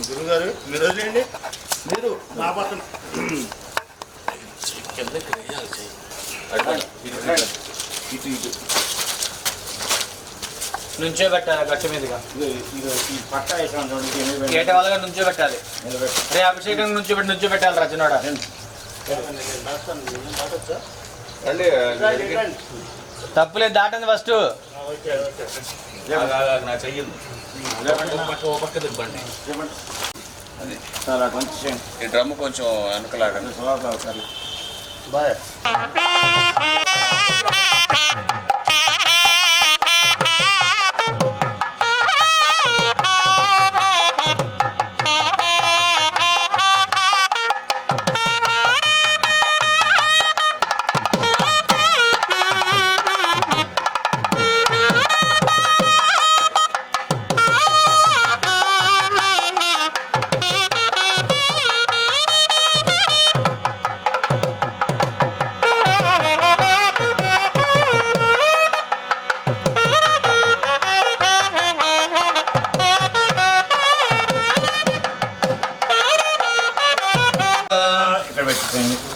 గురుగారు మీరు వదిలేండి, మీరు నా పక్కన ఇటు ఇటు నుంచో పెట్టాలి గట్టు మీదుగా ఈ పట్ట వేసాను ఏట వాళ్ళగా నుంచో పెట్టాలి. రే అభిషేకం నుంచో పెట్టాలి రచనోడ తప్పులేదు దాటండి ఫస్ట్ ఈ డ్రమ్ కొంచెం వెనకలాగా బాయ్.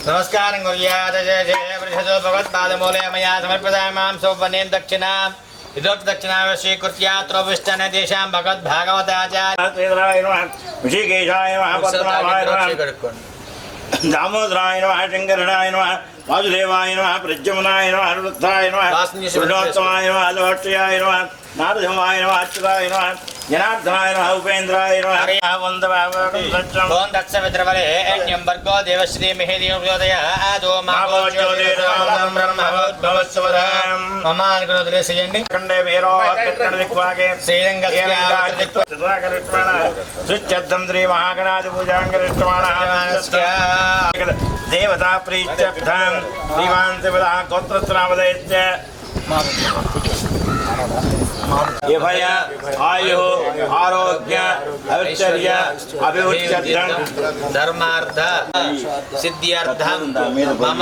నమస్కారం భగవత్పాదమూలే మయా సమర్పితామాం సౌపనేం దక్షిణ ఇదోక్త దక్షిణ స్వీకృత్య త్రోవిష్టన దేశాం భగవద్భాగవతాచార్య దామోదరాయ నమః శంకరణాయ నమః వాసుదేవాయ నమః ప్రద్యుమ్నాయ నమః అనిరుద్ధాయ నమః పురుషోత్తమాయ నమః అలోట్యాయ నమః నారసింహాయ నమః అచ్యుతాయ నమః జనార్దనాయ నమః ఉపేంద్రాయ నమః ఓం దక్షమిత్రవరే యజ్ఞం భర్గో దేవశ్రీ మహేదేవ ప్రచోదయ ఆదో మమానుగ్రహేయండి కండే వీరో కట్టణ దిక్వాగే సుచ్చద్దం శ్రీ మహాగణాది పూజాంగరిష్టమాణ దేవతా ప్రీత్యర్థం శ్రీమాన్ శివదా గోత్రస్నామదయశ్చ యభయ ఆయు ఆరోగ్య ఐశ్వర్య అభివృద్ధ్యర్థం ధర్మార్థ సిద్ధ్యర్థం మమ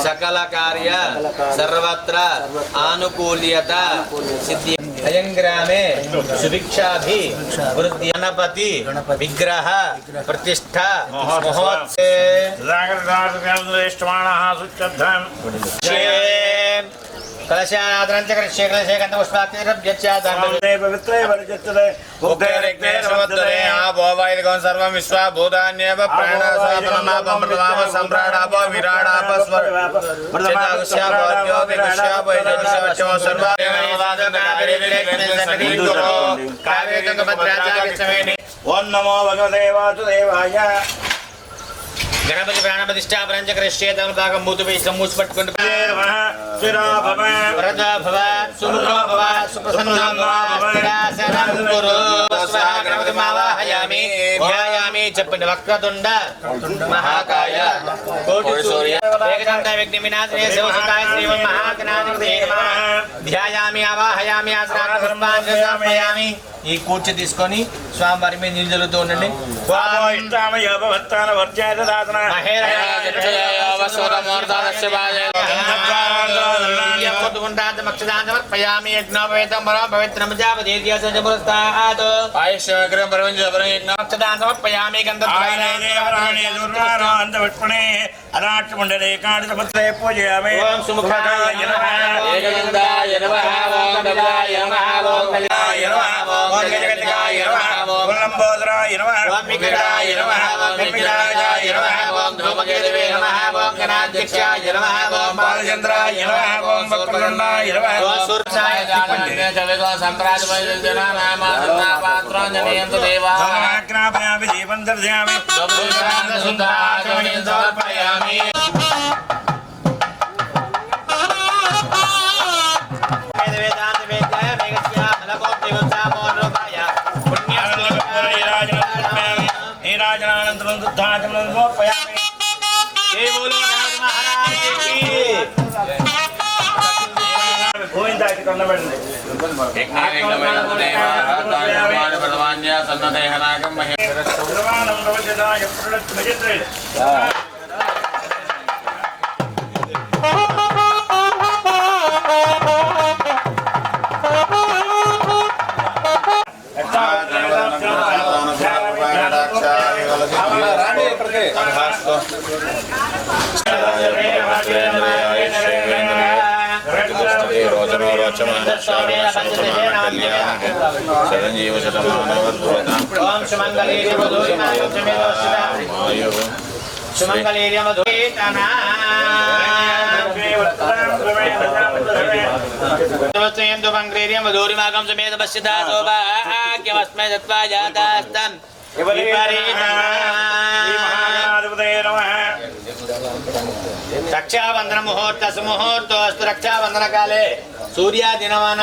సకల కార్య సర్వత్ర ఆనుకూల్యత సిద్ధి అయం గ్రామే సుభిక్షాభి వృద్ధి గణపతి విగ్రహ ప్రతిష్ఠ మహోత్సవే కలశానాదనం చ కరిష్యే కలశేకంత పుష్పాక్షరభ్యచ్చాదరే ఆభో వైదికం సర్వం విశ్వభూతాన్యేవ ప్రాణాపమృతామ సంప్రాడాప విరాడాప ఓం నమో భగవతే వాసుదేవాయ. గణపతి ప్రాణప్రతిష్ఠా పంచకరిష్యే తమతాకం మూతుపై మూసి పట్టుకుంటూ సుముఖో భవ సుప్రసన్నో భవ గణపతి మావాహయామి ధ్యాయామి చెప్పండి. వక్రతుండ మహాకాయ కోటి సూర్య ఏకదంత విఘ్న వినాశనే శివసుతాయ శ్రీమన్ మహాగణాధిపతే నమః ధ్యాయామి ఆవాహయామి ఆసనామి. ఈ కూర్చు తీసుకొని స్వామివారి మీద నీళ్ళు జల్లుతూ ఉండండి. అలాంటి ఏకాదశపత్రే పూజయామి. లంబోదరాయ నమః విగ్రహాయ నమః నిర్విఘ్నాయ నమః ఓం ధూమకేతవే నమః ఓం గణాధ్యక్షాయ నమః ఓం బాలచంద్రాయ నమః ఓం వక్రతుండాయ నమః ఓం సూర్యాయ జాననే చవేదో సంప్రాజవైద్యన నామా పాత్రాంజనేయంత దేవా సమగ్రాభయామి దీపం దర్శయామి సుబ్రహ్మణ్య సుందరాగమని సమర్పయామి. ధాన్యం సమర్పయామి. జై బోలో నారద మహారాజ్ కి గోవిందాకి దండబెట్టండి. ప్రమాణం ప్రవచనాయ ప్రజత్రే. చిరంజీవ ఓం సుమంగళీర్య సుమంగళీర్య మధురేతనా మధురిమాగం సమేత పశ్యతా శోభాగ్యమస్మై దత్వా జాతాస్తం రక్షాబంధన ముహూర్త సుముహూర్తోస్తు రక్షాబంధన కాలే సూర్యాదినమాన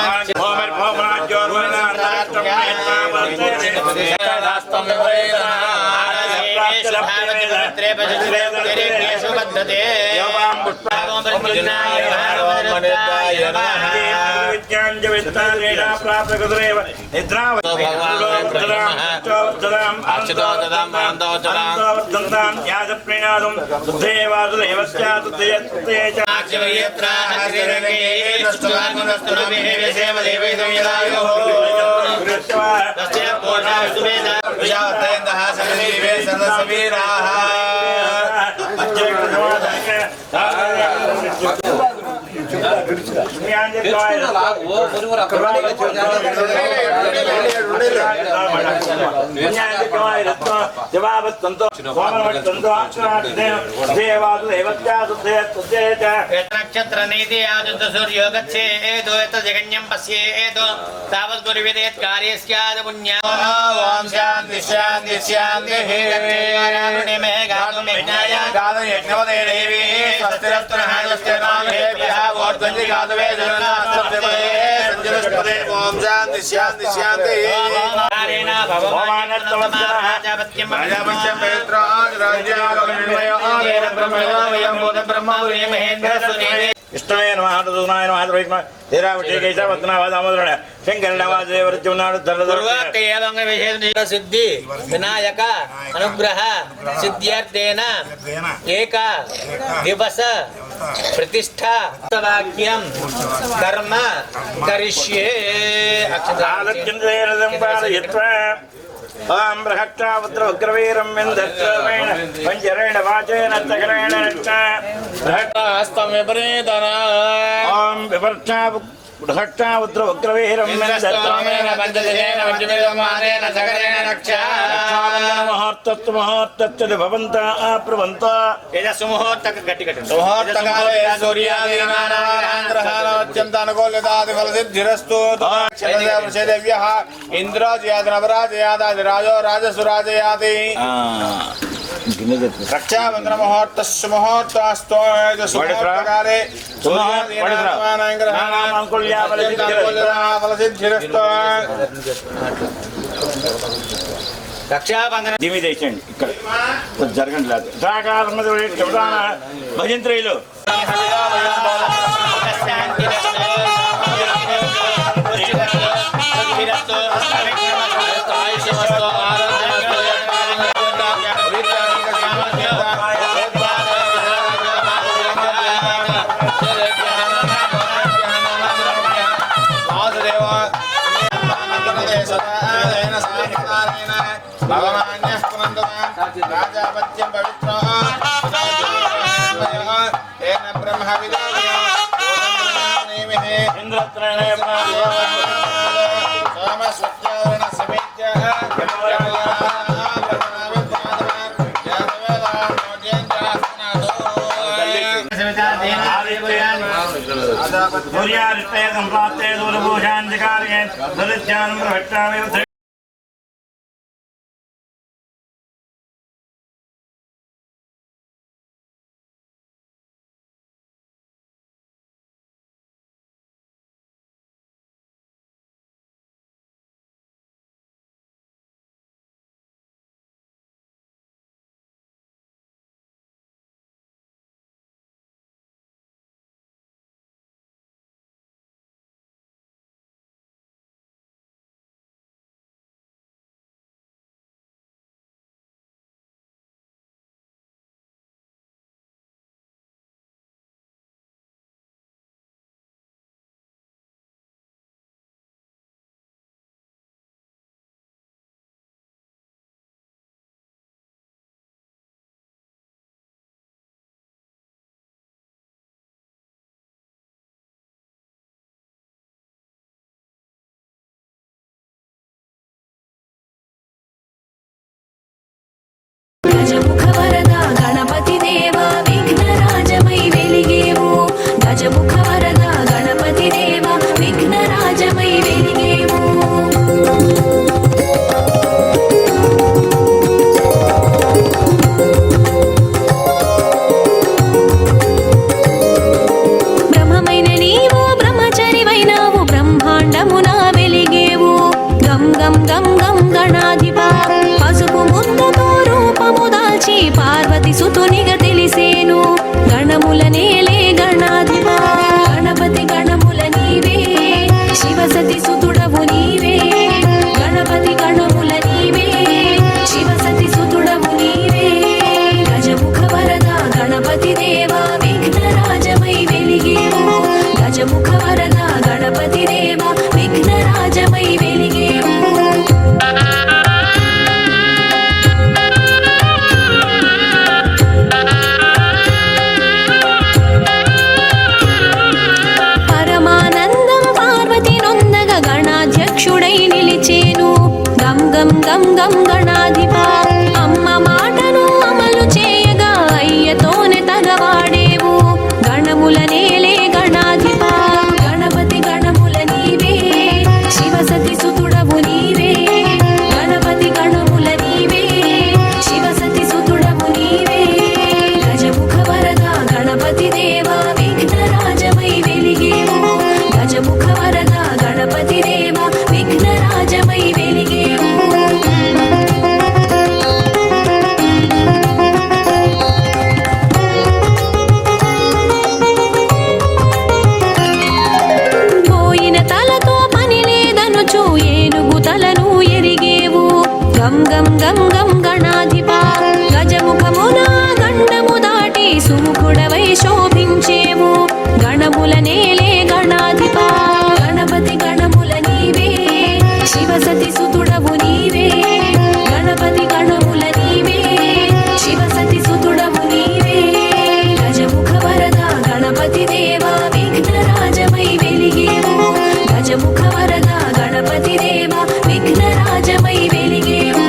నక్షత్ర నీతి ఆదిత్య సూర్యో గచ్చేదో జగన్యం పశ్యేదో తావత్ గురువిదేత్ కార్యస్యాద పుణ్య ఓం శాంతి శాంతి శాంతి హే మే గాదు మేజ్ఞాయ గాదు యజ్ఞవదే దేవి స్వస్తిరస్తు నః ఓర్ధ్వంజి గాదు వేదనాస్తపదే సంజలస్పదే ఓం శాంతి శాంతి శాంతి హరేణ భవమానత్తవత్సరాజాపత్యం పవిత్రాజ్ రాజ్యాగమనిమయ బ్రహ్మయోయం బోధ బ్రహ్మౌరి మహేంద్ర సునీతే కృష్ణాయ నమః దునాయ నమః ద్వైత్మ ధీరావృష్టికేశ వదనావాదామోదరణ శంకరవాదేవరత్యునాడు సిద్ధి వినాయక అనుగ్రహ సిద్ధ్యర్థేన ఏక దివస ప్రతిష్ఠ వాక్యం కర్మ కరిష్యే ఓం బృహక్షాపుత్ర ఉగ్రవీరం విందత్రేణ పంచరేణ వాచేన చక్రేణ హస్తం విపరీతన ఓం బృహక్షాపుత్ర ఉగ్రవీరం ముహూర్తస్తు ముహూర్తస్తు భవంత ఆప్రవంత సుముహూర్త గట్టి గట్టి ముహూర్తకాలే సూర్యాదీనానాగ్రహాణత్యంత అనుకూల్యతాది ఫలసిద్ధిరస్తు దేవ్యః ఇంద్రాజయాది నవరాజయాది రాజో రాజసురాజయాతి రక్షాబంధన ముహూర్తస్సు ముహూర్తస్తు సుముహూర్తకాలే ఫలసిద్ధిరస్తు రక్షాబంధన దిమి తెచ్చండి ఇక్కడ జరగండి లేదు భజంత్రులు భగవాన్యః రాజాపత్యం పవిత్ర బ్రహ్మ సోమస్వత్యోరణ సమేత్య సంప్రాప్తే దూరభూషాంధికార్యే దళిత్యానం ప్రవక్ష్యామి పార్వతి సుతునిగా తెలిసేను గణముల నేలే గణాధిపా గణపతి గణముల నీవే శివసతి సుతుడవు నీవే గణపతి గణముల నీవే శివసతి సుతుడవు నీవే గజముఖ వరద గణపతి దేవా విఘ్నరాజమై వెలిగేవు గజముఖ వరద గణపతి దేవా విఘ్నరాజమై వెలిగేవు పరమానందం పార్వతి నొందగ గణాధ్యక్షుడై నిలిచేను గం గం గం గం గణాధిపా అమ్మ మాటను అమలు చేయగా అయ్యతోనే తగవాడేవు గణముల నేలే గణాధిపా గణపతి గణముల నీవే శివసతి సుతుడవు నీవే గణపతి గణముల నీవే శివసతి సుతుడవు నీవే గజముఖ వరద గణపతి దేవా విఘ్నరాజమై వెలిగేవు గజముఖ వరద గణపతి దేవా విఘ్నరాజమై వెలిగేవు పోయిన తలతో పని లేదనుచు ఏనుగు తలను ఎరిగేవు గం గం గం గం గణాధిపా గజముఖమున గండము దాటి సుముఖుడవై శోభించేవు గణముల నేలే గణాధిపా గణపతి గణముల నీవే శివసతి సుతుడవు నీవే గణపతి గణముల నీవే శివసతి సుతుడవు నీవే గజముఖ వరద గణపతి దేవా విఘ్నరాజమై వెలిగేవు గజముఖ వరద గణపతి దేవా విఘ్నరాజమై వెలిగేవు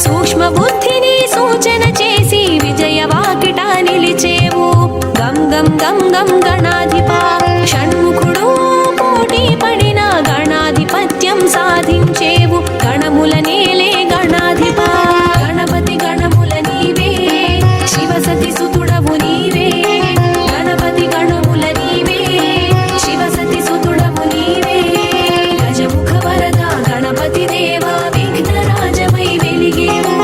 సూక్ష్మ బుద్ధిని సూచన చేసి విజయవాకిట నిలిచేవు గం గం గం గం గణాధిపా షణ్ముఖుడు పోటీ పడిన గణాధిపత్యం సాధించేవు గణముల నేలే గణాధిపా గణపతి గణముల నీవే శివసతి సుతుడవు నీవే గణపతి గణముల నీవే శివసతి సుతుడవు నీవే గజముఖ వరద గణపతి దేవా విఘ్నరాజమై వెలిగేవు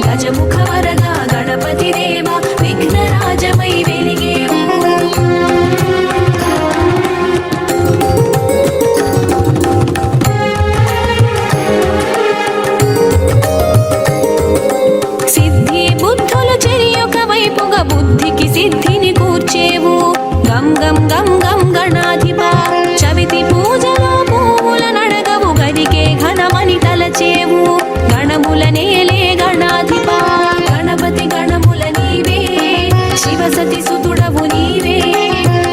గజముఖ వరద గణపతి దేవా విఘ్నరాజమై వెలిగేవు సిద్ధి బుద్ధులు చెరియొక వైపుగా బుద్ధికి సిద్ధిని కూర్చేవు గం గం గం గం గణాధిపా చవితి పూజలో పువ్వుల నడగవు గదికే ఘనమని తలచేవు గణముల నేలే గణాధిపా గణపతి గణముల నీవే శివసతి సుతుడవు నీవే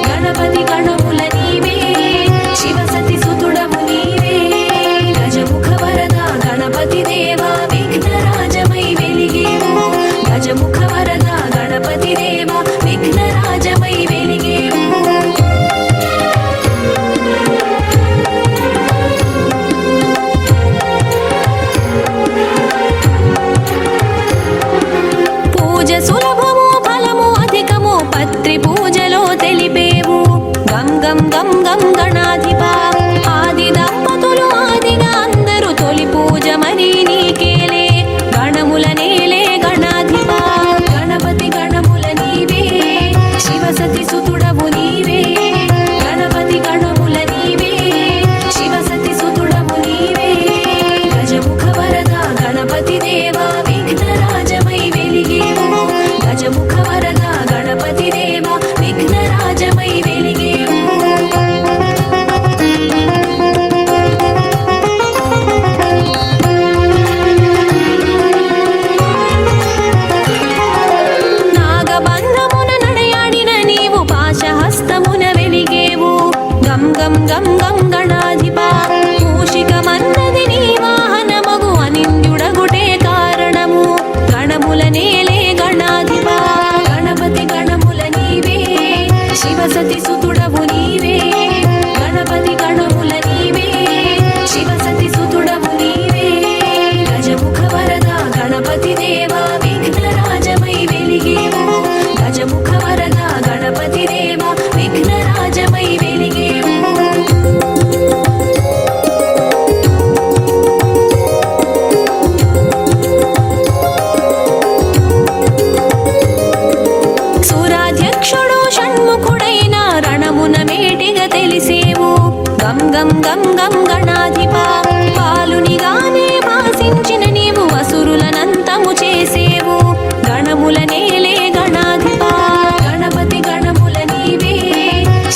గణపతి గణముల నీవే శివసతి సుతుడవు నీవే గజముఖ వరద గణపతి దేవా విఘ్నరాజమై వెలిగేవు గజముఖ వరద గణపతి దేవా విఘ్నరాజమై వెలిగేవు పూజ సులభము ఫలము అధికము పత్రి పూజలో తెలిపేవు గం గం గం గం గణాధిపా ఆది దంపతులు ఆదిగా అందరూ తొలి పూజ మరి నీకేలే గణముల నేలే గణాధిపా గణపతి గణముల నీవే శివసతి సుతుడవు నీవే గణపతి గణముల నీవే శివసతి సుతుడవు నీవే గజముఖ వరద గణపతి దేవా విఘ్నరాజమై వెలిగేవు గజముఖ వరద గణపతి దేవా విఘ్నరాజమై వెలిగేవు నాగబంధమున నడయాడిన నీవు పాశహస్తమున వెలిగేవు గం గం గం గం గణాధిపా మూషికమన్నది నీ వాహనమగు అనింద్యుడగుటే కారణము గణముల నేలే గణాధిపా గణపతి గణముల నీవే శివసతి సుతుడవు నీవే గణపతి గణముల నీవే శివసతి సుతుడవు నీవే గజముఖ వరద గణపతి దేవా విఘ్నరాజమై వెలిగేవు గజముఖ వరద గణపతి దేవా విఘ్నరాజమై గం గం గం గణాధిపా పాలునిగానే భాసించిన నీవు అసురులనంతము చేసేవు గణముల నేలే గణాధిపా గణపతి గణముల నీవే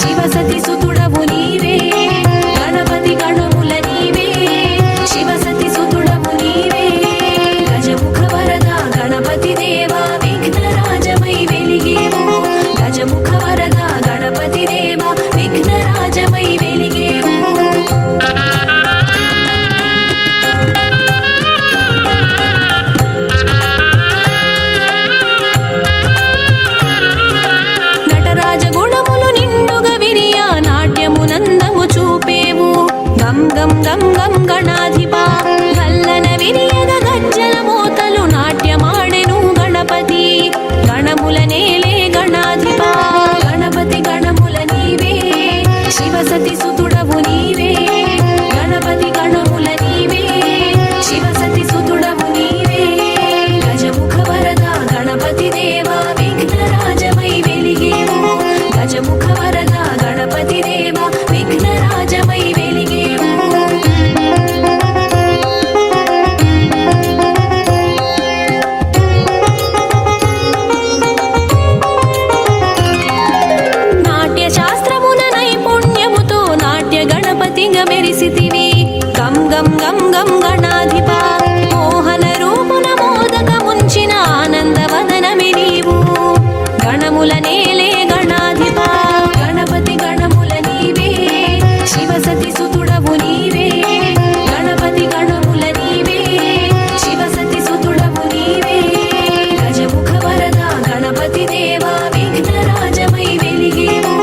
శివసతి సుతుడవు నీవే గణపతి గణముల నీవే శివసతి సుతుడవు నీవే గజముఖ వరద గణపతి దేవా విఘ్నరాజమై వెలిగేవు గజముఖ వరద గణపతి దేవా విఘ్నరాజమై వెలిగేవు నటరాజ గుణములు నిండుగా విరియా నాట్యమునందము చూపేవు గం గం గం గం గణాధిపా గల్లన విరియగ గజ్జల మోతలు నాట్యమాడెను గణపతి గణముల నేలే గణాధిపా గణపతి గణముల నీవే శివసతి సుతుడవు నీవే గణపతి గణముల నీవే శివసతి సుతుడవు నీవే గజముఖ వరద గణపతి దేవా విఘ్నరాజమై వెలిగేవు గజముఖ వరద గణపతి దేవా విఘ్నరాజమై వెలిగేవు నాట్య శాస్త్రమున నైపుణ్యముతో నాట్య గణపతిగా మెరిసితివి గం గం గం గం గణాధిపా మోహన రూపున మోదకముంచిన ఆనందవదనమి నీవు గణముల నేలే గణాధిపా గణపతి గణముల నీవే శివసతి సుతుడవు నీవే గణపతి గణముల నీవే శివసతి సుతుడవు నీవే గజముఖ వరద గణపతి దేవా విఘ్నరాజమై వెలిగేవు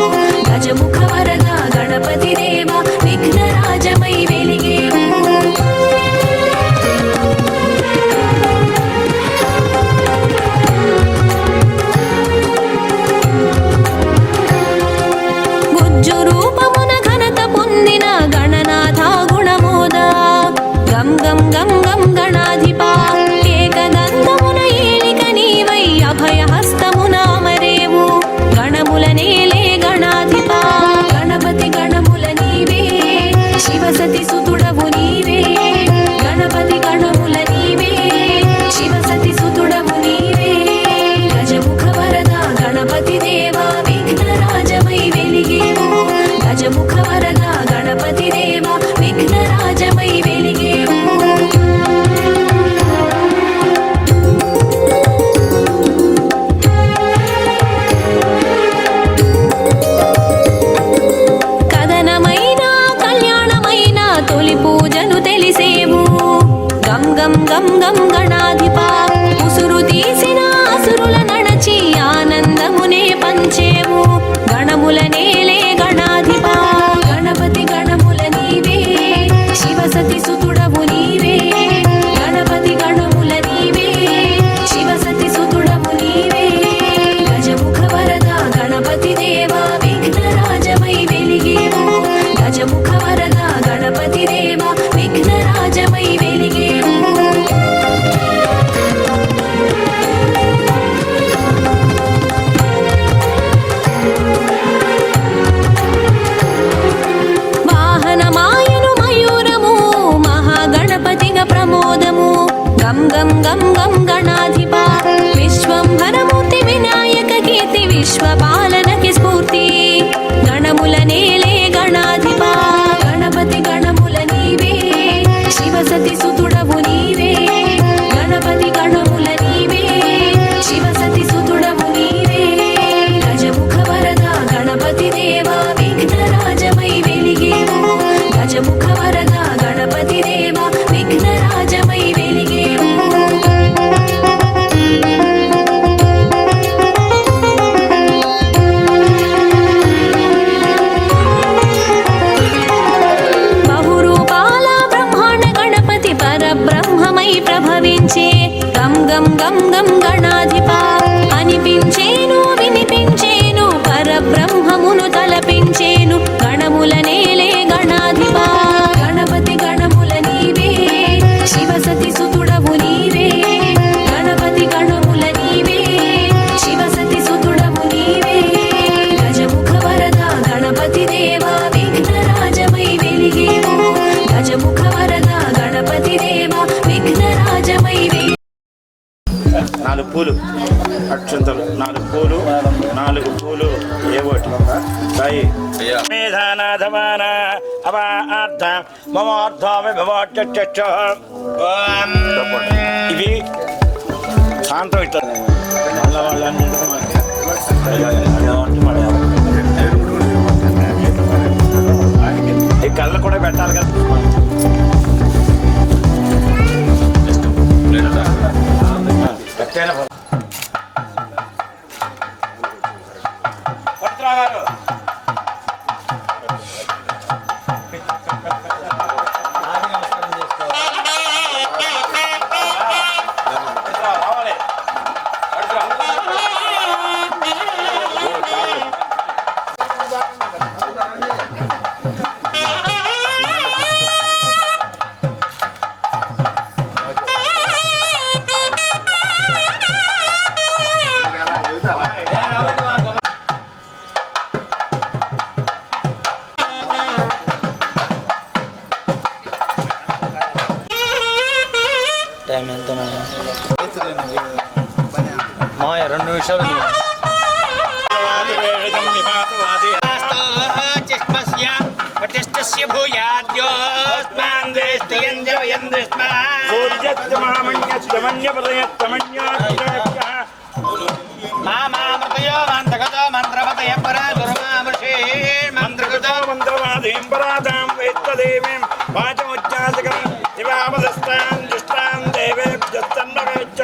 గజముఖ వరద గణపతి దేవా విఘ్నరాజమై వెలిగేవు గుజ్జు రూపమున ఘనత పొందిన గణనాథ గుణమోద గం గం గం గం గణాధిపా ఏకదంతమున ఏలిక నీవై అభయ హస్తమున అమరేవు గణముల నేలే గణాధిపా గణపతి గణముల నీవే శివసతి సుతుడవు నీవే గణపతి గణముల నీవే శివసతి సుతుడవు నీవే గజముఖ వరద గణపతి దేవా విఘ్నరాజమై వెలిగేవు గజముఖ వరద గణపతి దేవా విఘ్నరాజమై వెలిగేవు కథనమైన కళ్యాణమైన తొలి పూజను తెలిసేవు గం గం గం గం గణాధిపా ఉసురు తీసిన అసురుల నడచి ఆనందమునే పంచేవు గణముల నేలే గణాధిపా గణపతి గణముల నీవే శివసతి సుతుడవు నీవే గణపతి గణముల నీవే శివసతి సుతుడవు నీవే గజముఖ వరద గణపతి దేవా విఘ్నరాజమై వెలిగేవు గజముఖ వరద గణపతి దేవా విఘ్నరాజమై వెలిగేవు వాహనమాయను మయూరము మహాగణపతిగా ప్రమోదము గం గం గం గం గణాధిపా విశ్వంభరమూర్తి వినాయక కీర్తి విశ్వపాలనకి స్ఫూర్తి గణముల నేలే గణాధిపా గణపతి గణముల నీవే శివసతి సుతుడవు నీవే గణపతి గణముల నీవే శివసతి సుతుడవు నీవే గజముఖ వరద గణపతి దేవా విఘ్నరాజమై వెలిగేవు గజముఖ వరద గణపతి దేవా విఘ్నరాజమై వెలిగేవు బహురూపాల బ్రహ్మాండ గణపతి పరబ్రహ్మమై ప్రభవించే గం గం గం గం గణాధిపా అనిపించేను వినిపించేను పరబ్రహ్మమును తలపించేను గణముల నేలే గణాధిపా గణపతి గణముల నీవే శివసతి సుతుడవు నీవే గణపతి గణముల నీవే శివసతి సుతుడవు నీవే గజముఖ వరద గణపతి దేవా విఘ్నరాజమై వెలిగే 4 పూలు ఏవోటి సాయి మేధానాథమాన అవార్థ మమార్థ విభవాట్య ఇవి శాంతం ఇస్తారు ఈ కళ్ళు కూడా పెట్టాలి కదా గారు టైం ఎంత మాయ 2 నిమిషాలు మంత్రవాదీం వేత్తదేవీం వాచముచ్చాసకం శివామదస్తాన్ దుష్టాన్ దేవేభ్యస్తన్నవేచ్చ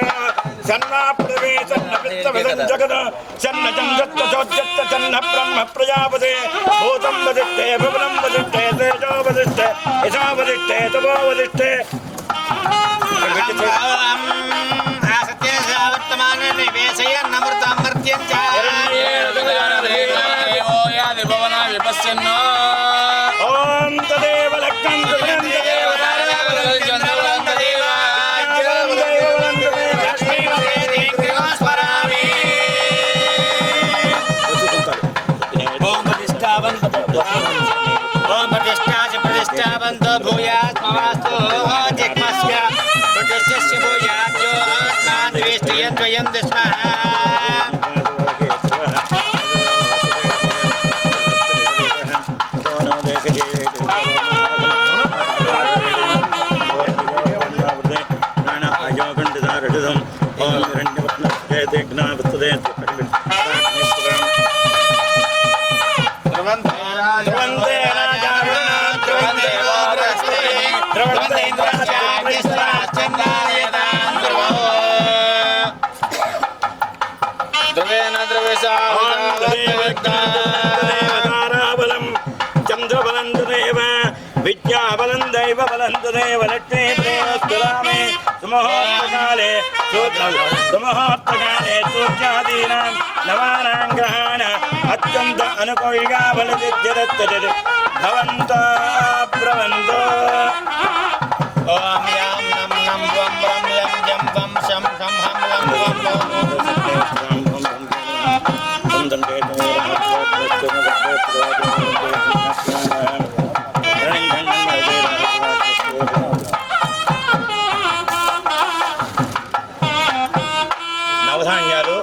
సన్నాప్రవే సన్నపిత్తవిదం జగద సన్నజంగత్తచోద్యత్త సన్న బ్రహ్మ ప్రజాపదే భూతం వదిష్టే భువనం వదిష్టే తేజో వదిష్టే యశో వదిష్టే తపో వదిష్టే ఓం తదేవ లక్కం प्रतिष्ठावन्तो भूयात् ममास्तु जग्मस्य प्रतिष्ठस्य भूयात् यो आत्मान् द्वेष्टयन् द्वयं दस्मः విద్యాబలం దైవబలం తదేవ లక్ష్మీ ప్రేమస్తురామే సుమహోత్తకాలే సూర్యాదీనాం నవానాం గ్రహాణ అత్యంత అనుకూలంగా బలసిద్ధిరత్తది భవంతో భ్రవంతో ఓం యాం నం నం వం వం యం జం వం శం ఖం హం లం వం నవధాన్యాలు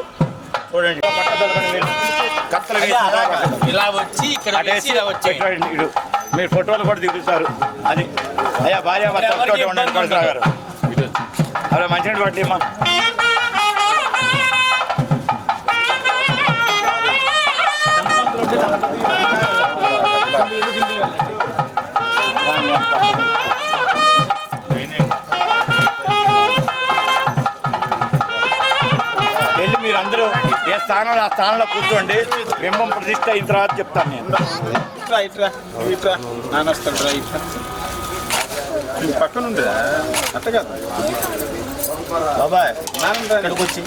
చూడండి కత్తలు ఇలా వచ్చి ఇక్కడ ఇలా వచ్చి మీరు ఫోటోలు కూడా దిగుతారు అది అయ్యా భార్య భర్త ఉండండి కొడుకురా గారు అలా మంచినీళ్ళు పట్టి అమ్మా వెళ్ళి మీరందరూ ఏ స్థానంలో ఆ స్థానంలో కూర్చోండి బింబం ప్రతిష్ట అయిన తర్వాత చెప్తాను నేను పక్కన ఉండదా అట్ట కాదు బాబాయ్ ఇక్కడికి వచ్చి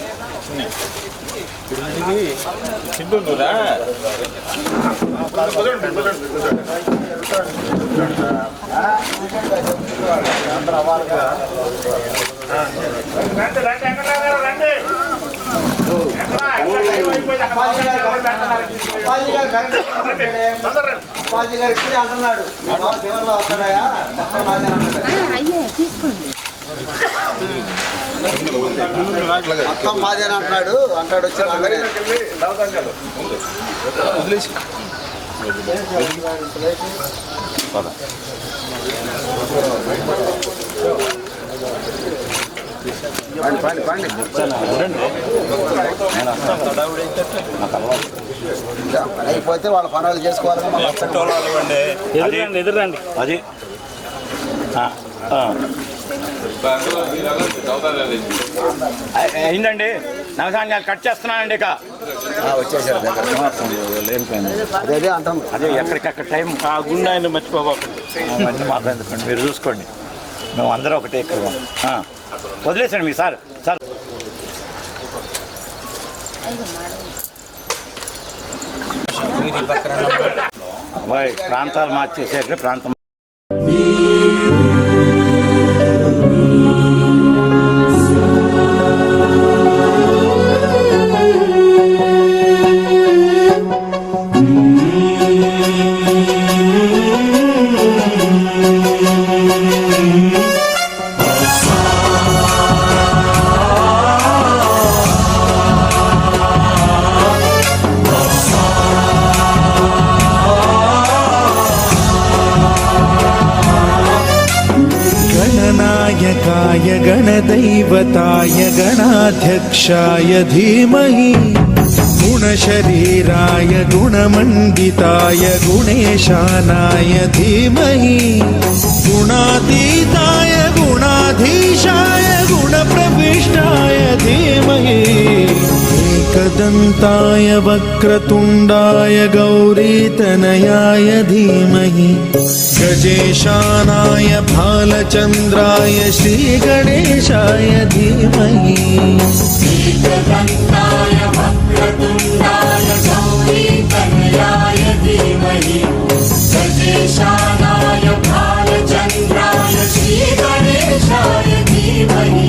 సింధూరా అందరూ అవ్వాలి కదా అంటున్నాడు తీసుకోండి మొత్తం మాదేనా అంటాడు వచ్చి అయిపోతే వాళ్ళ పనులు చేసుకోవాలి. ఎదురండి అది అయిందండి. నవసాన్యాలు కట్ చేస్తున్నానండి. ఇక వచ్చేసారు అదే అంటాం. అదే ఎక్కడికక్కడ టైం ఆ గుండె ఆయన మర్చిపోకండి. మంచి మాట్లాడుకోండి, మీరు చూసుకోండి. మేము అందరూ ఒకటే ఎక్కువ వదిలేసండి మీ సార్ ప్రాంతాలు మార్చేసే ప్రాంతం गणनायकाय गणदैवताय गणाध्यक्षाय धीमहि गुणशरीराय गुणमण्डिताय गुणेशानाय धीमहि गुणातीताय गुणाधीशाय गुणप्रविष्टाय धीमहि एकदन्ताय वक्रतुण्डाय गौरीतनयाय धीमहि गजेशानाय भालचन्द्राय श्रीगणेशाय धीमहि एकदन्ताय वक्रतुण्डाय गौरीतनयाय धीमहि गजेशानाय भालचन्द्राय श्रीगणेशाय धीमहि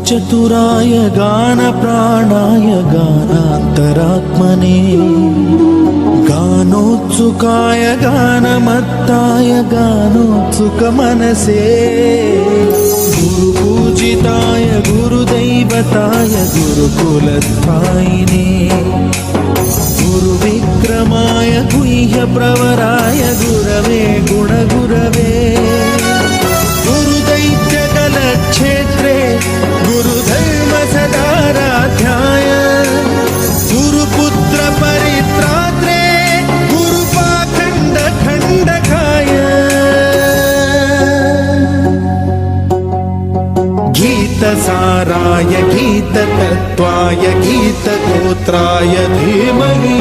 चतुराय गानप्राणाय गानान्तरात्मने गानोत्सुकाय गानमत्ताय गानोत्सुकमनसे गुरुपूजिताय गुरुदैवताय गुरुकुलस्थायिने गुरुविक्रमाय गुह्यप्रवराय गुरवे गुणगुरवे गुरुदैत्यकलक्षेत्रे गुरुधर्म सदाराध्याय गुरुपुत्र परित्रात्रे गुरुपाखण्ड खण्डकाय गीतसाराय गीततत्त्वाय गीतगोत्राय धीमहि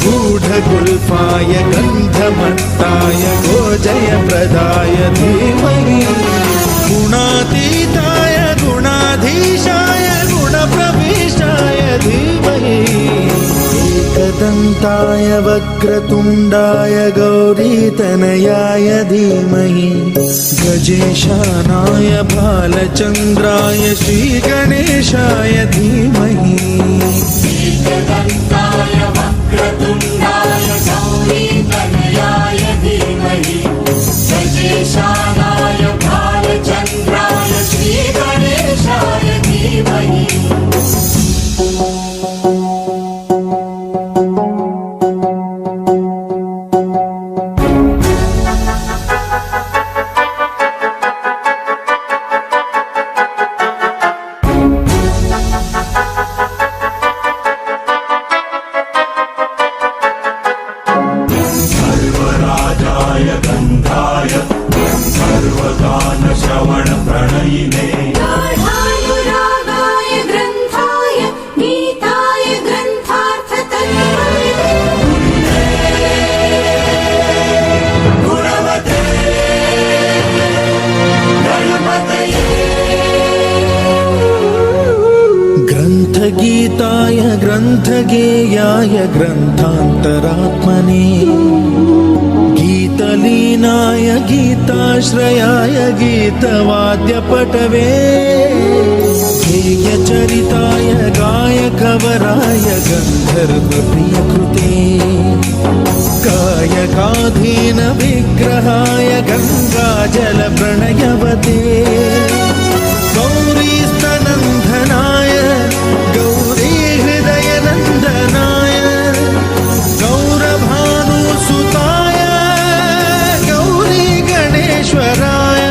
गूढगुल्फाय गन्धमत्ताय गोजयप्रदाय धीमहि गुणातीताय गुणाधीशाय गुणप्रविष्टाय धीमहि एकदन्ताय वक्रतुण्डाय गौरीतनयाय धीमहि गजेशानाय भालचन्द्राय श्रीगणेशाय धीमहि एकदन्ताय वक्रतुण्डाय गौरीतनयाय धीमहि गजेशानाय भालचन्द्राय श्रीगणेशाय धीमहि गाढानुरागाय ग्रन्थाय गीताय ग्रन्थार्थतन्त्रये गीताय ग्रन्थगेयाय ग्रन्थान्तरात्मने गीतलीनाय गीताश्रयाय गीतवाद्यपटवे गेयचरिताय गायकवराय गन्धर्वप्रियकृते कायकाधीन विग्रहाय गङ्गाजलप्रणयवते गौरीस्तनन्दनाय गौरी हृदयनन्दनाय गौरभानुसुताय गौरी गणेश्वराय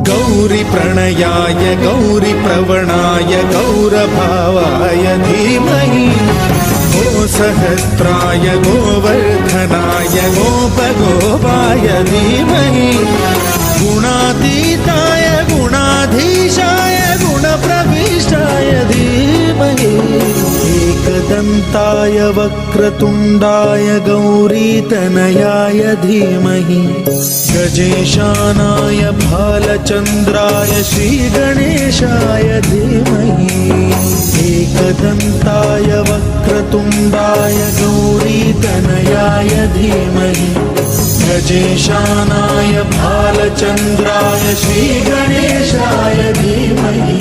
गौरी प्रणयाय गौरी प्रवणाय गौरभावाय धीमहि गो सहस्राय गोवर्धनाय गोपगोपाय धीमहि गुणातीताय गुणाधीशाय गुणप्रविष्टाय धीमहि एकदन्ताय वक्रतुण्डाय गौरीतनयाय धीमहि गजेशानाय भालचन्द्राय श्रीगणेशाय धीमहि एकदन्ताय वक्रतुण्डाय गौरीतनयाय धीमहि गजेशानाय भालचन्द्राय श्रीगणेशाय धीमहि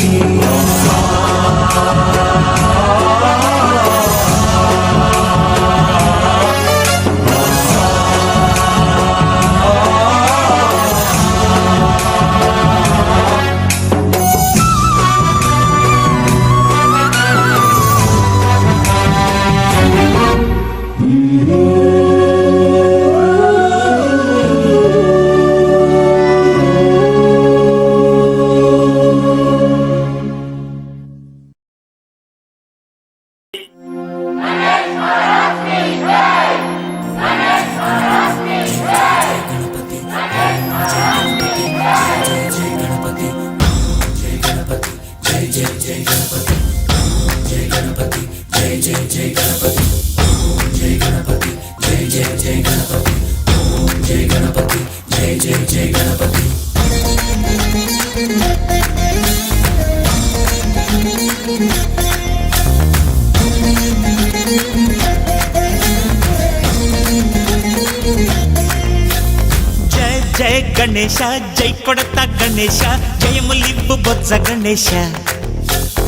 జయ గణేశ జై కొడత గణేశ జయములివ్వు బొజ్జ గణేశ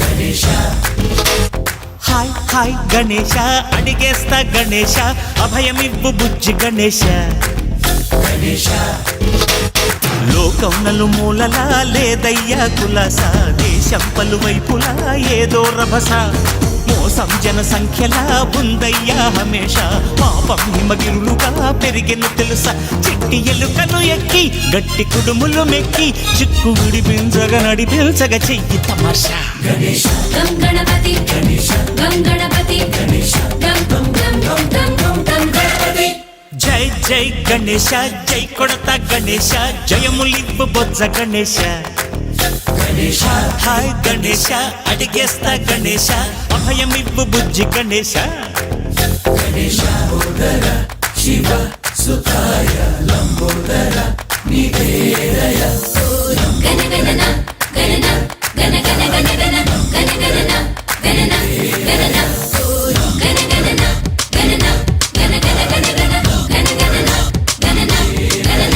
గణేశ హాయ్ హాయ్ గణేశ అడిగేస్తా గణేశ అభయమివ్వు బుజ్జి గణేశ గణేశ లోకం నలుమూలలా లేదయ్యా కులాస దేశం పలువైపులా ఏదో రభస మోసం జన సంఖ్యలా ఉందయ్యా హమేష పాపం హిమగిరులుగా పెరిగిన తెలుసా చిట్టి ఎలుకను ఎక్కి గట్టి కుడుములు మెక్కి చిక్కు విడిపించగా నడిపించగా చెయ్యి తమాషా గణేశ గం గణపతి గణేశ గం గణపతి గణేశ గం గం గం గం గం గం గణపతి జై జై గణేశ జై కొడత గణేశ జయములివ్వు బొజ్జ గణేశ గణేశ హాయ్ గణేశ అడిగేస్తా గణేశ అభయమివ్వు బుజ్జి గణేశ గణేశ శివ సుతాయ లంబోదర నివేదయ గణ గణన గణన గణ గణ గణ గణ గణ గణన గణన గణన గణ గణన గణన గణ గణ గణ గణ గణ గణన గణన గణన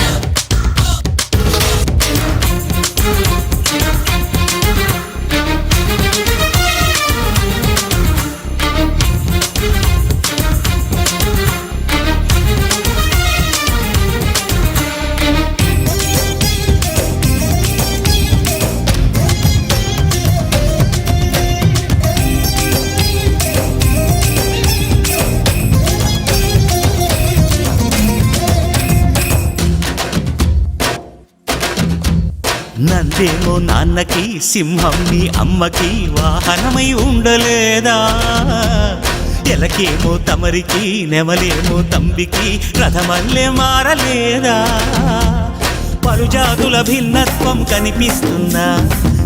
నందేమో నాన్నకి సింహం నీ అమ్మకి వాహనమై ఉండలేదా ఎలకేమో తమరికి నెమలేమో తంబికి రథమల్లే మారలేదా పలుజాతుల భిన్నత్వం కనిపిస్తున్నా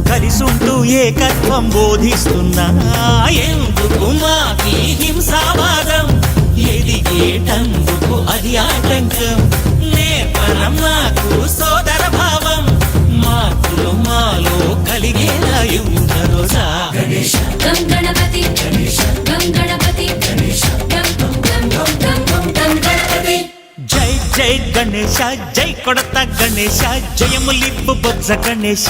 కలిసుంటూ ఏకత్వం బోధిస్తున్నా ఎందుకు మాకి హింసావాదం ఎదిగేటందుకు అది ఆటంకం నేర్పరం నాకు సోదర భావం మాతృ మాలో జై గణేశ జై కొడత గణేశ జయములిబ్బు బొజ్జ గణేశ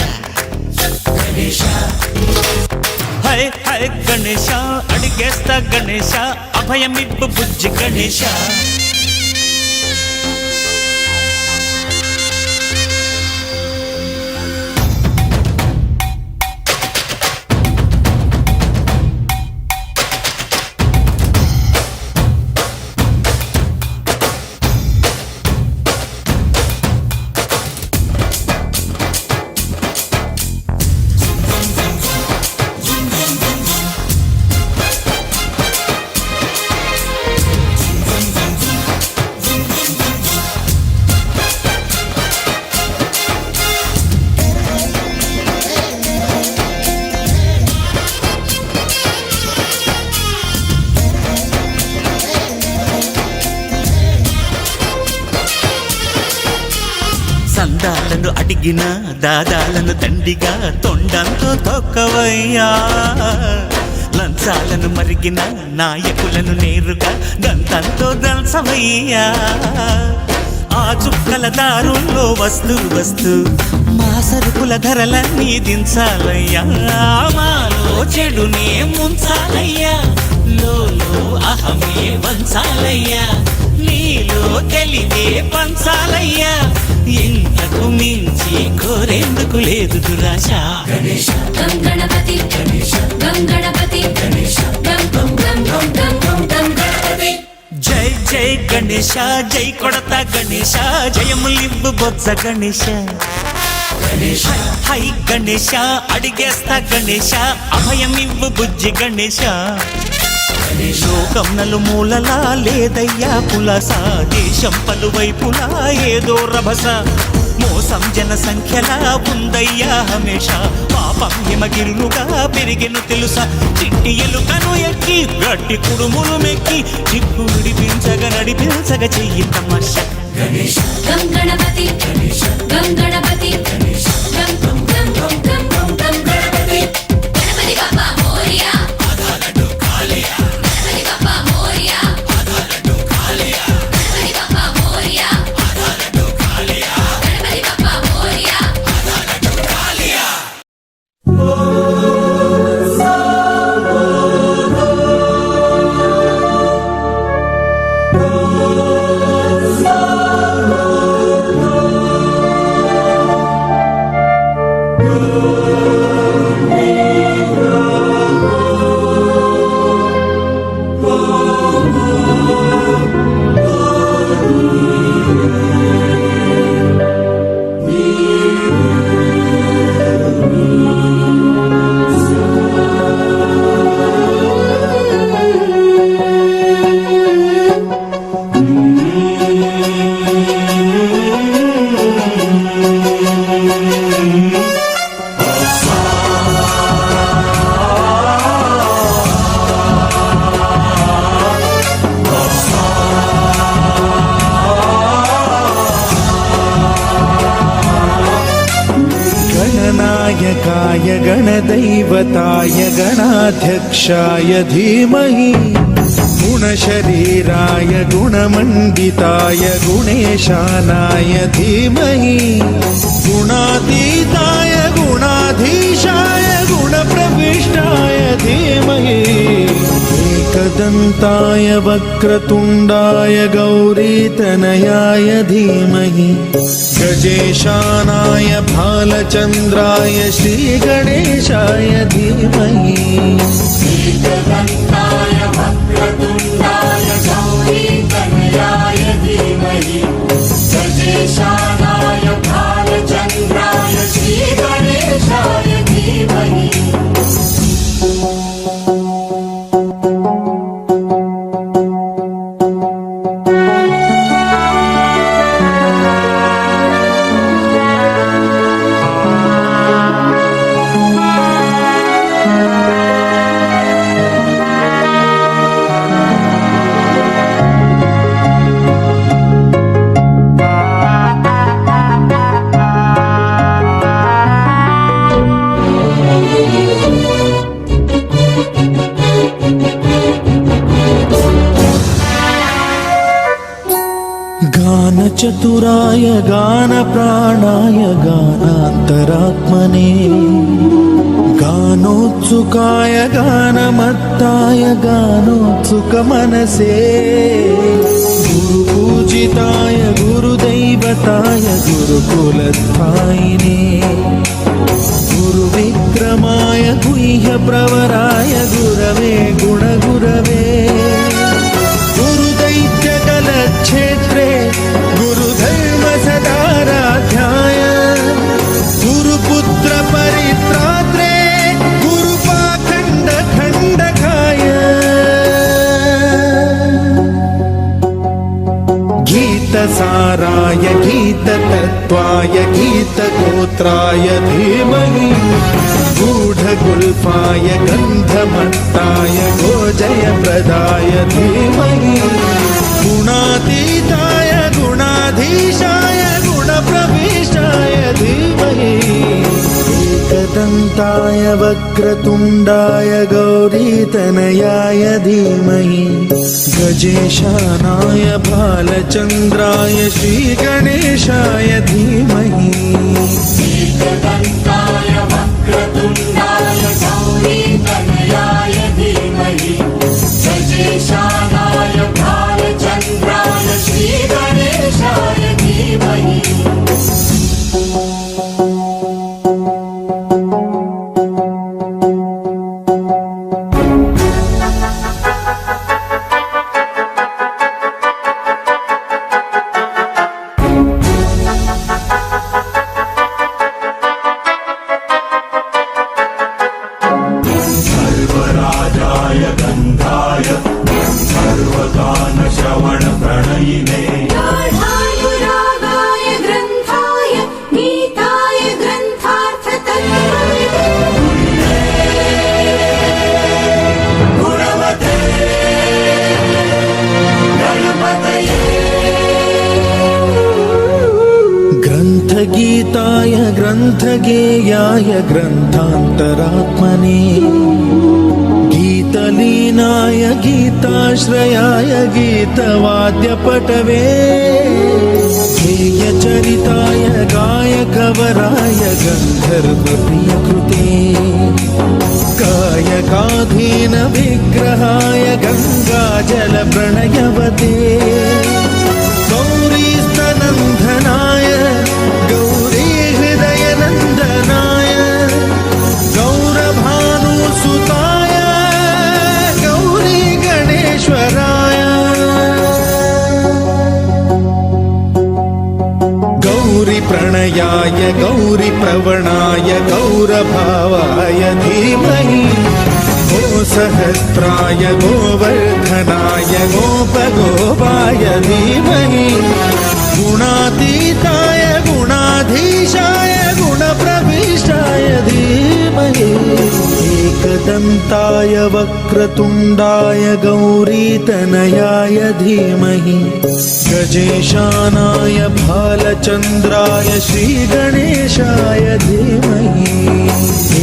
హై హై గణేశ అడిగేస్తా గణేశ అభయమిబ్బు బుజ్జి గణేశ సందాలను అడిగిన దాదాలను దండిగా తొండంతో తొక్కవయ్యా లంచాలను మరిగిన నాయకులను నేరుగా దంతంతో దంచవయ్యా ఆ చుక్కల దారుల్లో వస్తూ వస్తూ మా సరుకుల ధరలన్నీ దించాలయ్యా మాలో చెడునే ముంచాలయ్యా లోలో అహమే వంచాలయ్యా నీలో తెలివే పంచాలయ్యా ఇంతకు మించి కోరేందుకు లేదు దురాశ గం గణపతి గం గణపతి గం గం గం గం గం గం గం గణపతి జై జై గణేశ జై కొడత గణేశ జయములివ్వు బొజ్జ గణేశ హై గణేశ అడిగేస్తా గణేశ అభయమివ్వు బుజ్జి గణేశ లోకం నలుమూలలా లేదయ్యా పులస దేశం పలువైపులా ఏదో రభస మోసం జన సంఖ్యలా ఉందయ్యా హమేష పాపం హిమగిరులుగా పెరిగెను తెలుసా చిట్టి ఎలుకను ఎక్కి గట్టి కుడుములు మెక్కి చిక్కు విడిపించగా నడిపించగ చెయ్యి తమాష గం గణపతి గం గణపతి గం గం గం గం గం గం గం గణపతి గణపతి బప్పా మోరియా గణపతి బప్పా మోరియా గణపతి బప్పా మోరియా గణపతి బప్పా మోరియా गणनायकाय गणदैवताय गणाध्यक्षाय धीमहि गुणशरीराय गुणमण्डिताय गुणेशानाय धीमहि गुणातीताय गुणाधीशाय गुणप्रविष्टाय धीमहि एकदन्ताय वक्रतुण्डाय गौरीतनयाय धीमहि गजेशानाय भालचन्द्राय श्रीगणेशाय धीमहि एकदन्ताय वक्रतुण्डाय गौरीतनयाय धीमहि गजेशानाय भालचन्द्राय श्रीगणेशाय धीमहि చతురాయ గాన ప్రాణాయ గానాంతరాత్మనే గానోత్సుకాయ గానమత్తాయ గానోత్సుక మనసే గురు పూజితాయ గురుదైవతాయ గురుకులస్థాయినే గురు విక్రమాయ గుహ్య ప్రవరాయ గురవే గుణగురవే గురుదైత్య కలక్షేత్రే గురుధర్మ సదారాధ్యాయ గురుపుత్ర పరిత్రాత్రే గురుపాఖండ ఖండకాయ గీతసారాయ గీతతత్వాయ గీతగోత్రాయ ధీమహి గూఢగుల్ఫాయ గంధమత్తాయ గోజయప్రదాయ ధీమహి గుణాతీతాయ గుణాధీశాయ గుణప్రవిష్టాయ ధీమహి एकदन्ताय वक्रतुण्डाय गौरीतनयाय धीमहि गजेशानाय भालचन्द्राय श्रीगणेशाय धीमहि एकदन्ताय वक्रतुण्डाय गौरीतनयाय धीमहि गजेशानाय भालचन्द्राय श्रीगणेशाय धीमहि सर्वराजाय गन्धाय सर्वगानश्रवणप्रणयिने गाढानुरागाय ग्रन्थाय गीताय ग्रन्थार्थतत्त्वविदे गुणवते गणपतये ग्रन्थगीताय ग्रन्थगेयाय ग्रन्थान्तरात्मने गीतलीनाय गीताश्रयाय गीतवाद्यपटवे गेयचरिताय गायकवराय गन्धर्वप्रियकृते कायकाधीन विग्रहाय गङ्गाजलप्रणयवते गौरीस्तनन्दनाय गौरी हृदयनन्दनाय गौरभानुसुताय गौरी गणेश्वराय गौरी प्रणयाय गौरी प्रवणाय गौरभावाय धीमहि गो सहस्राय गोवर्धनाय गोपगोपाय धीमहि गुणातीताय गुणाधीशाय गुणप्रविष्टाय धीमहि एकदन्ताय वक्रतुण्डाय गौरीतनयाय धीमहि गजेशानाय भालचन्द्राय श्रीगणेशाय धीमहि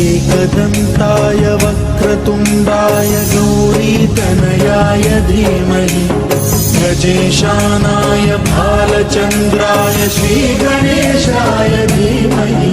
एकदन्ताय वक्रतुण्डाय गौरीतनयाय धीमहि गजेशानाय भालचन्द्राय श्रीगणेशाय धीमहि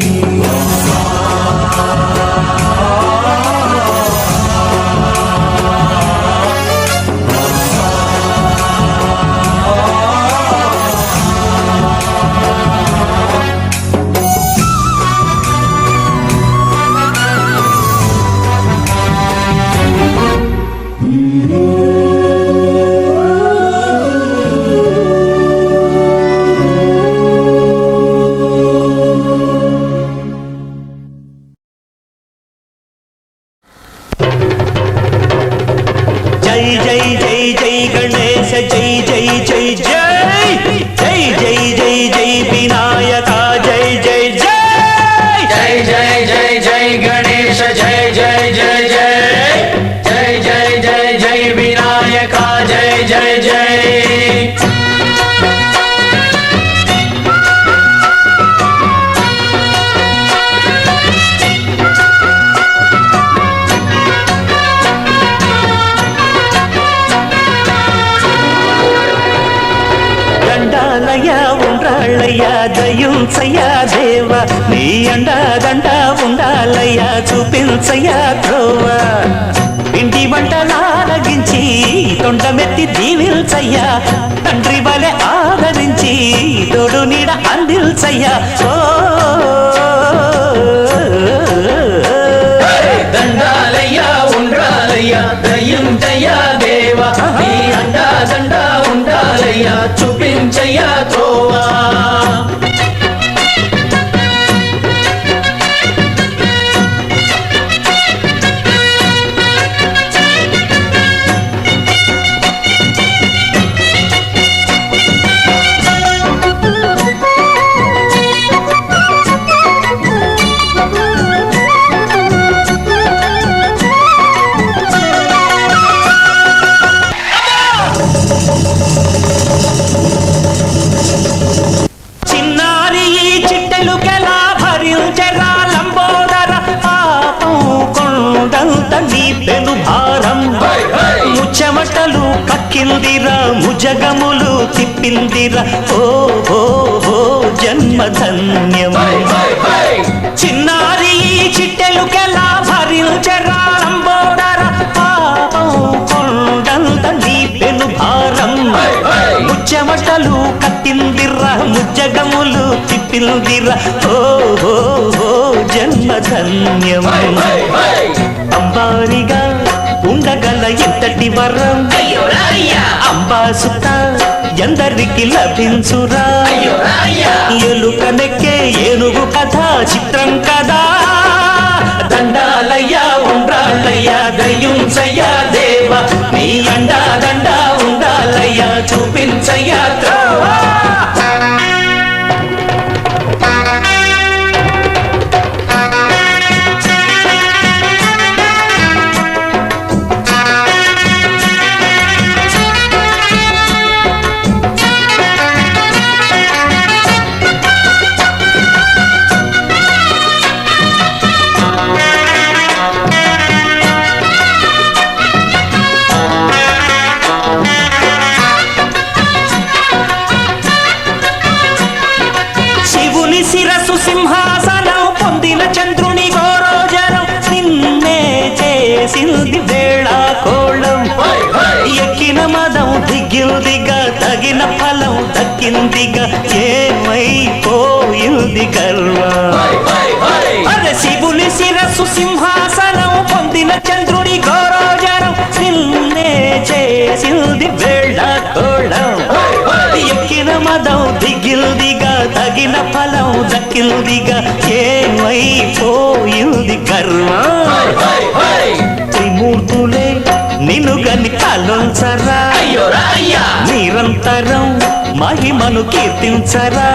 ఉండాలయ్యా దయుంచయ్యా దేవ నీ అండాదండ ఉండాలయ్యా చూపించయ్యా త్రోవ ఇంటి వంటలారగించి తొండమెత్తి దీవిల్చయ్యా తండ్రి వలె ఆదరించి తోడు నీడ అందిల్చయ్యా ఓ దండాలయ్యా ఉండాలయ్యా దయ్యుంచయ్యా దేవ నీ అండా దండ ఉండాలయ్యా చూపించయ్యా త్రోవా చిన్నారి ఈ చిట్టెలుకెలా భరించెరా లంబోదర పాపం కొండంత నీ పెను భారం ముచ్చమటలు కక్కిందిరా ముజగములు తిప్పిందిరా ఓ ఓ ఓ జన్మధన్యం చిన్నారి ఈ చిట్టెలుకెలా భరించెరా లంబోదర పాపం కొండంత నీ పెను భారం ముచ్చమటలు కట్టిందిరా ముజ్జగములు తిప్పిందిరా ఓ ఓ ఓ జన్మధన్యం అంబారిగా ఉండగల ఎంతటి వరం అంబాసుత ఎందరికి లభించురా ఎలుక నెక్కే ఏనుగు కథ చిత్రం కదా దండాలయ్యా ఉండాలయ్యా దయ్యుంచయ్యా దేవ నీ అండా దండ ఉండాలయ్యా చూపించయ్యా త్రోవా శివుని శిరసు సింహాసనం పొందిన చంద్రుని గోరోజనం నిన్నే చేసింది వేళా కోళం ఎక్కిన మదం దిగ్గిందిగా తగిన ఫలం దక్కిందిగా ఏమైపోయింది గర్వం అదే శివుని శిరసు సింహాసనం పొందిన చంద్రుని గోరోజనం నిన్నే చేసింది వేళా కోళం ఎక్కిన మదం దిగిల్దిగా తగిన ఫలం దక్కిల్దిగా ఏమైపోయింది గర్వం త్రిమూర్తులే నిన్ను గని కాలుంచరా నిరంతరం మహిమను కీర్తించరా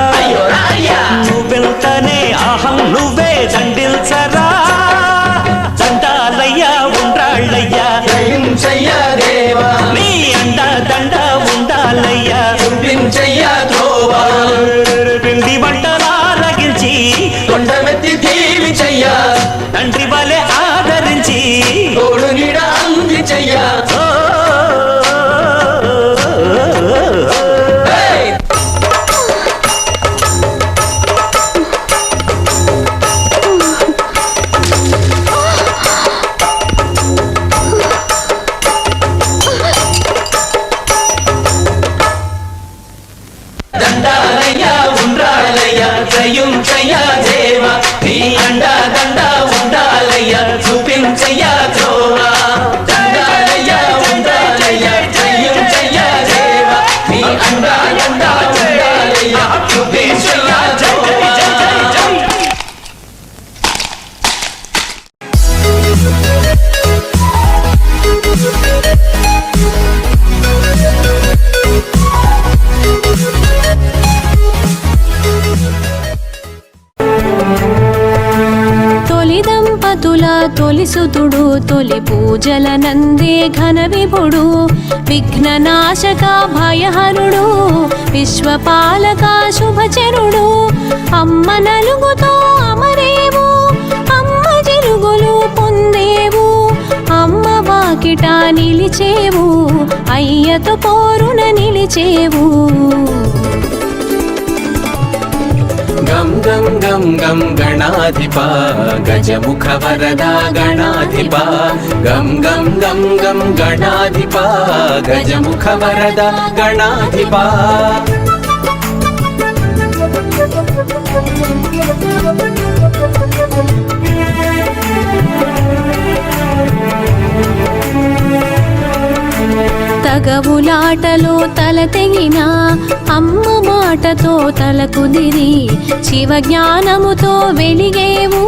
నువ్వెళ్తానే అహం నువ్వే దండిల్చరా దండాలయ్యా ఉండాళ్ళయ్యా దయ్యుంచయ్యా దేవా నీ అండా దండ ఉండాలయ్యా చూపించయ్యా త్రోవా పిండి వంటలారగించి కొండమెత్తి దీవించయ్యా తండ్రి వలె ఆదరించి తోడు నీడ అందించయ్యా దండాలయ్యా ఉండాలయ్యా దయ్యుంచయ్యా దేవ నీ అండా దండ ఉండాలయ్యా చూపించయ్యా త్రోవా దండాలయ్యా ఉండాలయ్యా దయ్యుంచయ్యా దేవ నీ అండా దండ ఉండాలయ్యా చూపించయ్యా త్రోవా తొలి దంపతుల తొలి సుతుడు తొలి పూజల నందే ఘన విభుడు విఘ్ననాశక భయహరుడు విశ్వపాలక శుభచరుడు అమ్మ నలుగుతో అమరేవు అమ్మ జిలుగులు పొందేవు అమ్మ వాకిట నిలిచేవు అయ్యతో పోరున నిలిచేవు గం గం గం గం గణాధిప గజముఖ వరదా గణాధిప గం గం గం గం గణాధిప గజముఖ వరదా గణాధిప తగవులాటలో తల తెగిన అమ్మ మాటతో తల కుదిరి శివ జ్ఞానముతో వెలిగేవు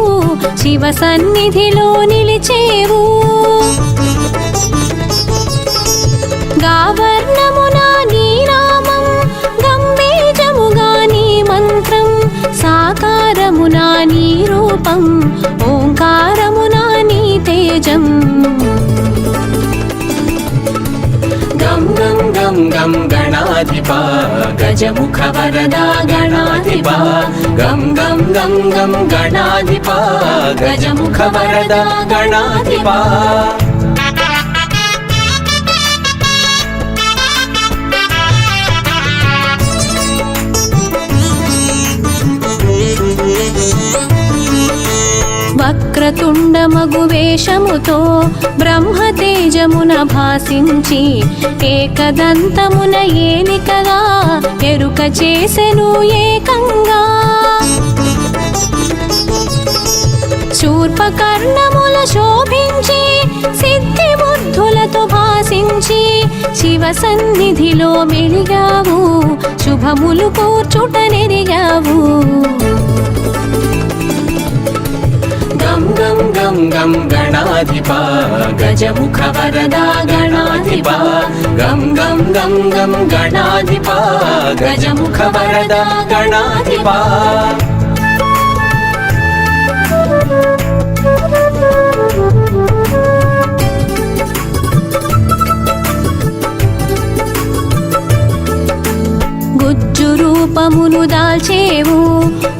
శివ సన్నిధిలో నిలిచేవు గావర్ణమున నీ నామం గంభీరముగా నీ మంత్రం సాకారమున నీ రూపం ఓంకారమున నీ తేజం గం గం గం గం గణాధిప గజముఖ వరదా గణాధిప గం గం గం గం గణాధిప గజముఖ వరదా గణాధిప వక్రతుండమగు వేషముతో బ్రహ్మతేజమున భాసించి ఏకదంతమున ఏలికగా ఎరుక చేసెను ఏకంగా శూర్పకర్ణముల శోభించి సిద్ధి బుద్ధులతో భాసించి శివ సన్నిధిలో మెలిగావు శుభములు కూర్చుట నెరిగావు గం గం గం గం గణాధిప గజముఖ వరదా గణాధిప గం గం గం గం గణాధిప గజముఖ వరదా గణాధిప గుజ్జు రూపమును దాల్చేవు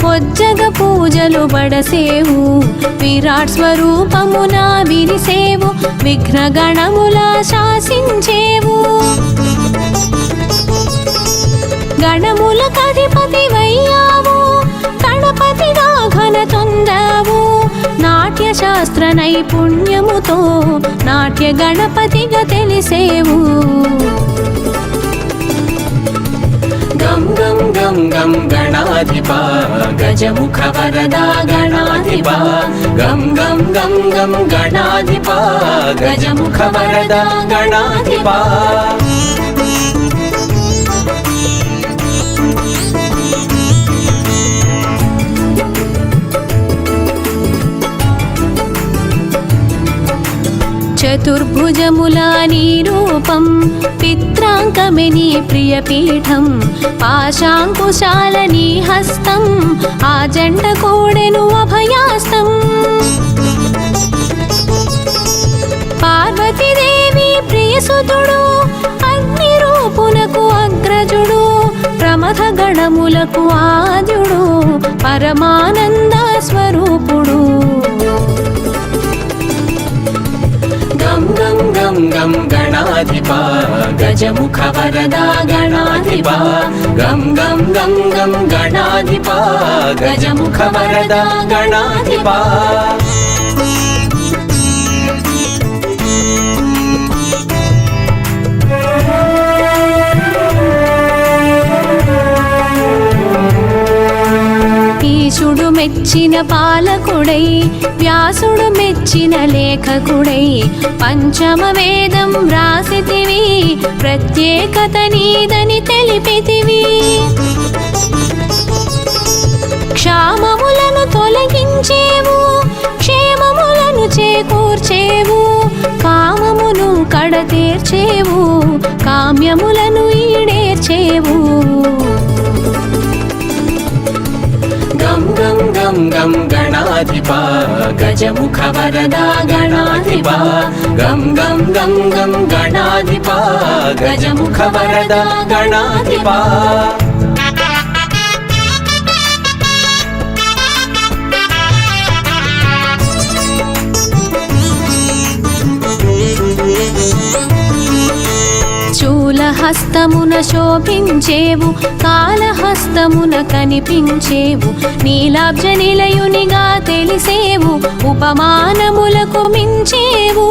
పొజ్జగ పూజలు బడసేవు విరాట్ స్వరూపమున విరిసేవు విఘ్న గణములా శాసించేవు గణముల కధిపతి వయ్యావు గణపతిగా ఘన తొందావు నాట్య శాస్త్ర నైపుణ్యముతో నాట్య గణపతిగా తెలిసేవు గం గం గం గం గణాధిప గజముఖ వరదా గణాధిప గం గం గం గం గణాధిప గజముఖ వరదా గణాధిప చతుర్భుజములా నీ రూపం పిత్రాంకమే నీ ప్రియపీఠం పాశాంకుశాల నీ హస్తం ఆ జంట కోడెను అభయాస్తం పార్వతీదేవి ప్రియసుతుడు అగ్ని రూపునకు అగ్రజుడు ప్రమథ గణములకు ఆద్యుడు పరమానంద స్వరూపుడు గం గం గం గం గణాధిప గజముఖ వరదా గణాధిప గం గం గం గం గణాధిప గజముఖ వరదా గణాధిప ఈశుడు మెచ్చిన పాలకుడై వ్యాసుడు మెచ్చిన లేఖకుడై పంచమ వేదం రాసితివి ప్రత్యేకత నీదని తెలిపితివి క్షామములను తొలగించేవు క్షేమములను చేకూర్చేవు కామమును కడతీర్చేవు కామ్యములను ఈడేర్చేవు గం గం గం గం గణాధిప గజముఖ వరదా గణాధిప గం గం గం గం గణాధిప గజముఖ వరదా గణాధిప హస్తమున శోభించేవు కాళహస్తమున కనిపించేవు నీలాబ్జ నిలయునిగా తెలిసేవు ఉపమానములకు మించేవు